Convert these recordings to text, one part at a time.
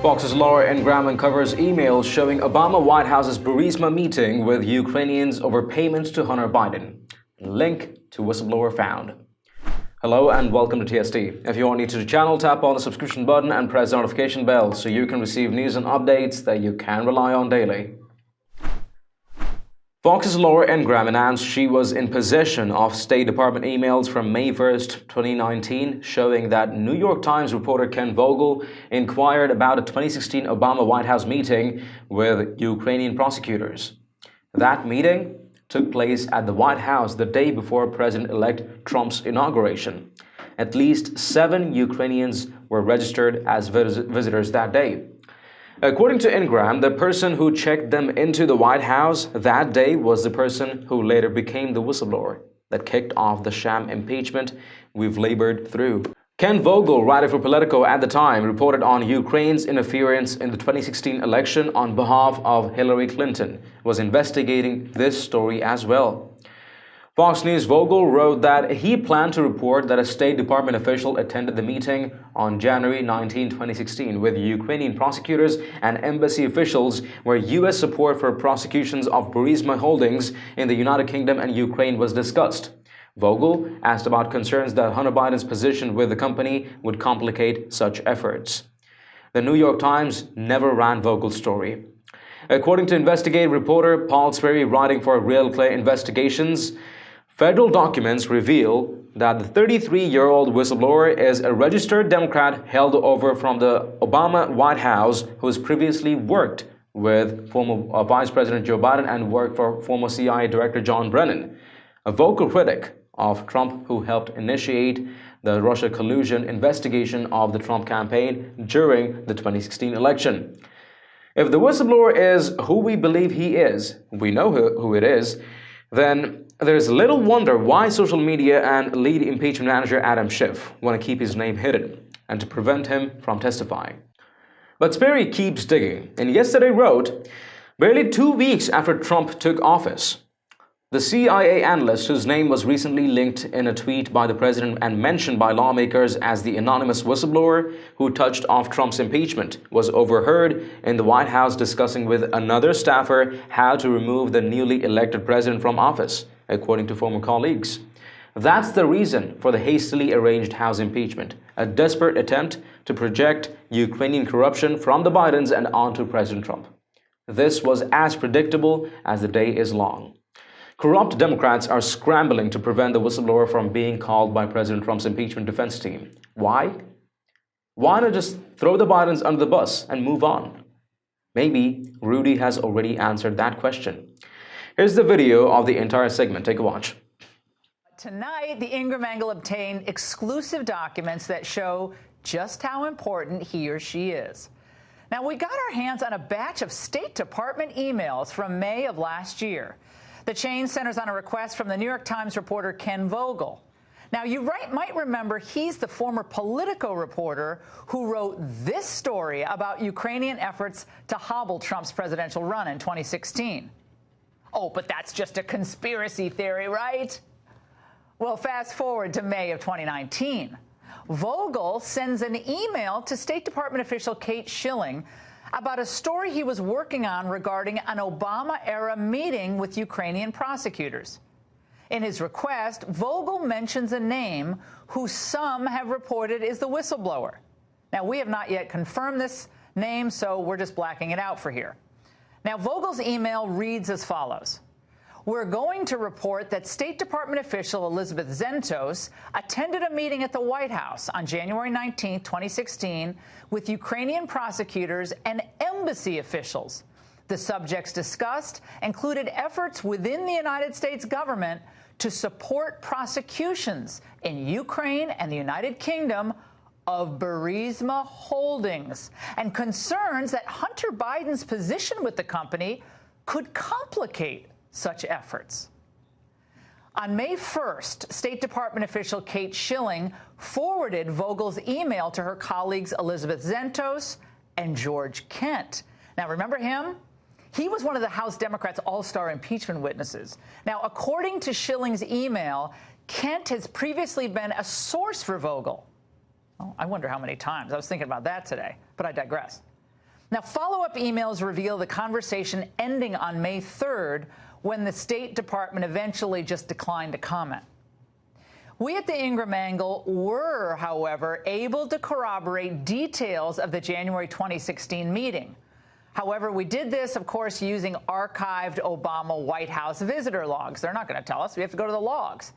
Fox's Laura Ingram uncovers emails showing Obama White House's Burisma meeting with Ukrainians over payments to Hunter Biden. Link to Whistleblower found. Hello and welcome to TST. If you are new to the channel, tap on the subscription button and press the notification bell so you can receive news and updates that you can rely on daily. Fox's Laura Ingram announced she was in possession of State Department emails from May 1st, 2019, showing that New York Times reporter Ken Vogel inquired about a 2016 Obama White House meeting with Ukrainian prosecutors. That meeting took place at the White House the day before President-elect Trump's inauguration. At least 7 Ukrainians were registered as visitors that day. According to Ingram, the person who checked them into the White House that day was the person who later became the whistleblower that kicked off the sham impeachment we've labored through. Ken Vogel, writer for Politico at the time, reported on Ukraine's interference in the 2016 election on behalf of Hillary Clinton, was investigating this story as well. Fox News Vogel wrote that he planned to report that a State Department official attended the meeting on January 19, 2016 with Ukrainian prosecutors and embassy officials where U.S. support for prosecutions of Burisma holdings in the United Kingdom and Ukraine was discussed. Vogel asked about concerns that Hunter Biden's position with the company would complicate such efforts. The New York Times never ran Vogel's story. According to investigative reporter Paul Sperry, writing for Real Clear Investigations, federal documents reveal that the 33-year-old whistleblower is a registered Democrat held over from the Obama White House who has previously worked with former Vice President Joe Biden and worked for former CIA Director John Brennan, a vocal critic of Trump who helped initiate the Russia collusion investigation of the Trump campaign during the 2016 election. If the whistleblower is who we believe he is, we know who it is, then there's little wonder why social media and lead impeachment manager Adam Schiff want to keep his name hidden and to prevent him from testifying. But Sperry keeps digging, and yesterday wrote, barely 2 weeks after Trump took office, the CIA analyst, whose name was recently linked in a tweet by the president and mentioned by lawmakers as the anonymous whistleblower who touched off Trump's impeachment, was overheard in the White House discussing with another staffer how to remove the newly elected president from office, according to former colleagues. That's the reason for the hastily arranged House impeachment, a desperate attempt to project Ukrainian corruption from the Bidens and onto President Trump. This was as predictable as the day is long. Corrupt Democrats are scrambling to prevent the whistleblower from being called by President Trump's impeachment defense team. Why? Why not just throw the Bidens under the bus and move on? Maybe Rudy has already answered that question. Here's the video of the entire segment. Take a watch. Tonight, the Ingram angle obtained exclusive documents that show just how important he or she is. Now, we got our hands on a batch of State Department emails from May of last year. The chain centers on a request from the New York Times reporter Ken Vogel. Now, you might remember he's the former Politico reporter who wrote this story about Ukrainian efforts to hobble Trump's presidential run in 2016. Oh, but that's just a conspiracy theory, right? Well, fast forward to May of 2019. Vogel sends an email to State Department official Kate Schilling about a story he was working on regarding an Obama-era meeting with Ukrainian prosecutors. In his request, Vogel mentions a name who some have reported is the whistleblower. Now, we have not yet confirmed this name, so we're just blacking it out for here. Now, Vogel's email reads as follows. We're going to report that State Department official Elizabeth Zentos attended a meeting at the White House on January 19, 2016, with Ukrainian prosecutors and embassy officials. The subjects discussed included efforts within the United States government to support prosecutions in Ukraine and the United Kingdom of Burisma holdings and concerns that Hunter Biden's position with the company could complicate such efforts. On May 1st, State Department official Kate Schilling forwarded Vogel's email to her colleagues Elizabeth Zentos and George Kent. Now, remember him? He was one of the House Democrats' all-star impeachment witnesses. Now, according to Schilling's email, Kent has previously been a source for Vogel. Well, I wonder how many times. I was thinking about that today, but I digress. Now, follow-up emails reveal the conversation ending on May 3rd when the State Department eventually just declined to comment. We at the Ingram angle were, however, able to corroborate details of the January 2016 meeting. However, we did this, of course, using archived Obama White House visitor logs. They're not going to tell us. We have to go to the logs.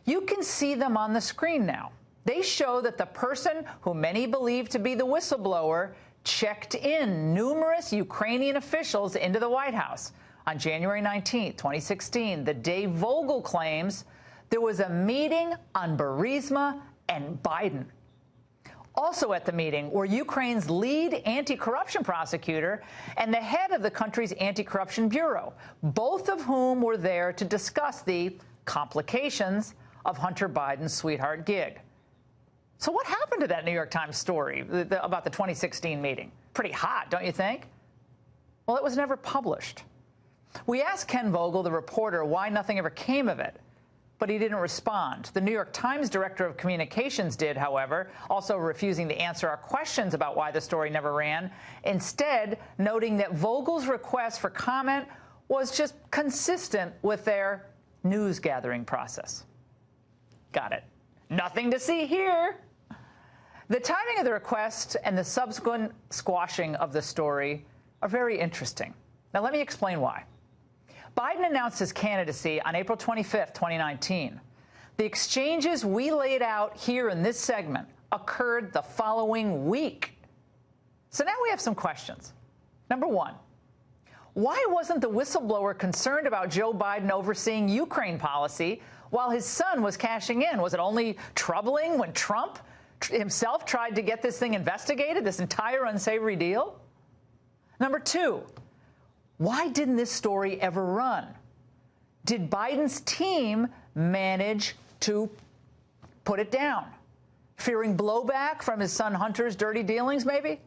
You can see them on the screen now. They show that the person who many believe to be the whistleblower checked in numerous Ukrainian officials into the White House on January 19, 2016, the day Vogel claims there was a meeting on Burisma and Biden. Also at the meeting were Ukraine's lead anti-corruption prosecutor and the head of the country's anti-corruption bureau, both of whom were there to discuss the complications of Hunter Biden's sweetheart gig. So what happened to that New York Times story about the 2016 meeting? Pretty hot, don't you think? Well, it was never published. We asked Ken Vogel, the reporter, why nothing ever came of it, but he didn't respond. The New York Times director of communications did, however, also refusing to answer our questions about why the story never ran, instead noting that Vogel's request for comment was just consistent with their news-gathering process. Got it. Nothing to see here. The timing of the request and the subsequent squashing of the story are very interesting. Now, let me explain why. Biden announced his candidacy on April 25, 2019. The exchanges we laid out here in this segment occurred the following week. So now we have some questions. Number one, why wasn't the whistleblower concerned about Joe Biden overseeing Ukraine policy while his son was cashing in? Was it only troubling when Trump himself tried to get this thing investigated, this entire unsavory deal? Number two, why didn't this story ever run? Did Biden's team manage to put it down? Fearing blowback from his son Hunter's dirty dealings, maybe?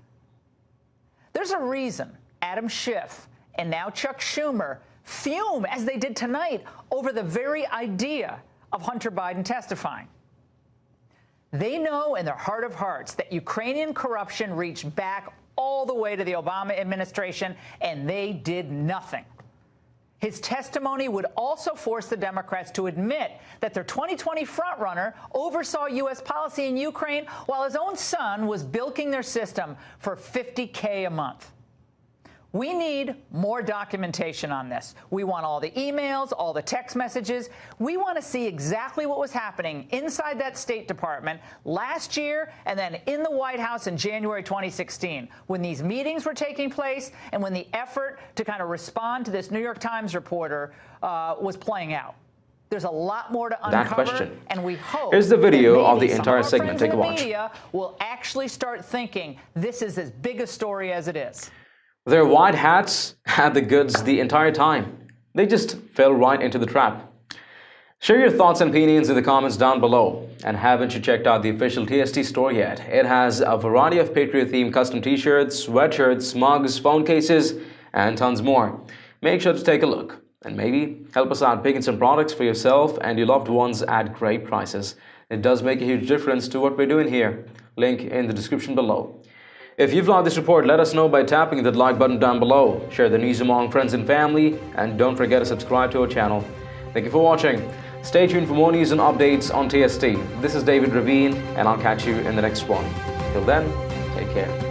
There's a reason Adam Schiff and now Chuck Schumer fume, as they did tonight, over the very idea of Hunter Biden testifying. They know in their heart of hearts that Ukrainian corruption reached back all the way to the Obama administration, and they did nothing. His testimony would also force the Democrats to admit that their 2020 frontrunner oversaw U.S. policy in Ukraine while his own son was bilking their system for $50K a month. We need more documentation on this. We want all the emails, all the text messages. We want to see exactly what was happening inside that State Department last year and then in the White House in January 2016, when these meetings were taking place and when the effort to kind of respond to this New York Times reporter was playing out. There's a lot more to uncover, and we hope here's the video of the entire segment. Take a watch. Media will actually start thinking this is as big a story as it is. Their white hats had the goods the entire time. They just fell right into the trap. Share your thoughts and opinions in the comments down below. And haven't you checked out the official TST store yet? It has a variety of Patriot-themed custom t-shirts, sweatshirts, mugs, phone cases, and tons more. Make sure to take a look and maybe help us out picking some products for yourself and your loved ones at great prices. It does make a huge difference to what we're doing here. Link in the description below. If you've liked this report, let us know by tapping the like button down below. Share the news among friends and family, and don't forget to subscribe to our channel. Thank you for watching. Stay tuned for more news and updates on TST. This is David Ravine, and I'll catch you in the next one. Till then, take care.